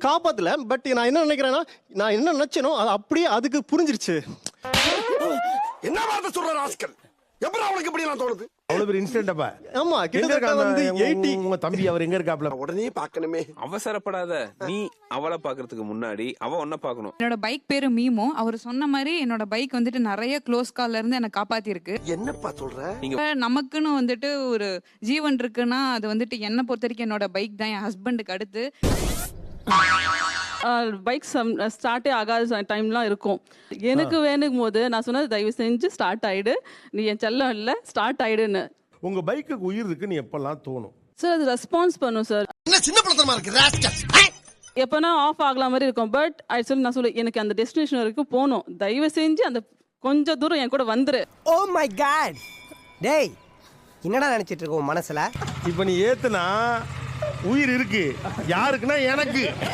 காப்பாத்தல. But நான் என்ன நினைக்கிறேன்னா, நான் என்ன நினைச்சேனோ அது அப்படியே அதுக்கு புரிஞ்சிருச்சு. என்ன வார்த்தை சொல்ற ராஸ்கல்? எப்படி அவனுக்கு இப்படி எல்லாம் தோணுது? அவ்வளவு பெரிய இன்சிடென்ட். ஆமா, கிட்டத்தட்ட வந்து 80. உங்க தம்பி அவர் எங்க இருக்காப்ல? உடனே பார்க்கணுமே. அவசரப்படாத. நீ அவளை பாக்குறதுக்கு முன்னாடி அவ ஒன்ன பாக்கணும். என்னோட பைக் பேரு மீமோ. அவர் சொன்ன மாதிரி என்னோட பைக் வந்துட்டு நிறைய க்ளோஸ் கால்ல இருந்து என்ன காப்பாத்தி இருக்கு. என்னப்பா சொல்ற? நமக்குன்னு வந்துட்டு ஒரு ஜீவன் இருக்குன்னா அது வந்துட்டு என்ன பொறுத்த வரைக்கும் என்னோட பைக் தான். என் ஹஸ்பண்டுக்கு அடுத்து பைக் ஸ்டார்ட்டே ஆகாத டைம்லாம் இருக்கும். எனக்கு வேணும் போது நான் சொன்னது தயவு செஞ்சு ஸ்டார்ட் ஆயிடு, நீ என் செல்லம் இல்லை, ஸ்டார்ட் ஆயிடுன்னு. உங்க பைக்குக்கு உயிர் இருக்குன்னு எப்பெல்லாம் தோணும்? சார் அது ரெஸ்பான்ஸ் பண்ணும் சார். என்ன சின்ன பழத்தமா இருக்கு ராஸ்கல்? எப்பனா ஆஃப் ஆகலாம் மாதிரி இருக்கும். பட் ஆக்சுவலி நான் சொல்ல எனக்கு அந்த டெஸ்டினேஷன் வரைக்கும் போகணும், தயவு செஞ்சு அந்த கொஞ்சம் தூரம் என் கூட வந்துரு. ஓ மை காட், டேய் என்னடா நினைச்சிட்டு இருக்க உன் மனசுல? இப்ப நீ ஏத்துனா உயிர் இருக்கு. யாருக்குன்னா எனக்கு.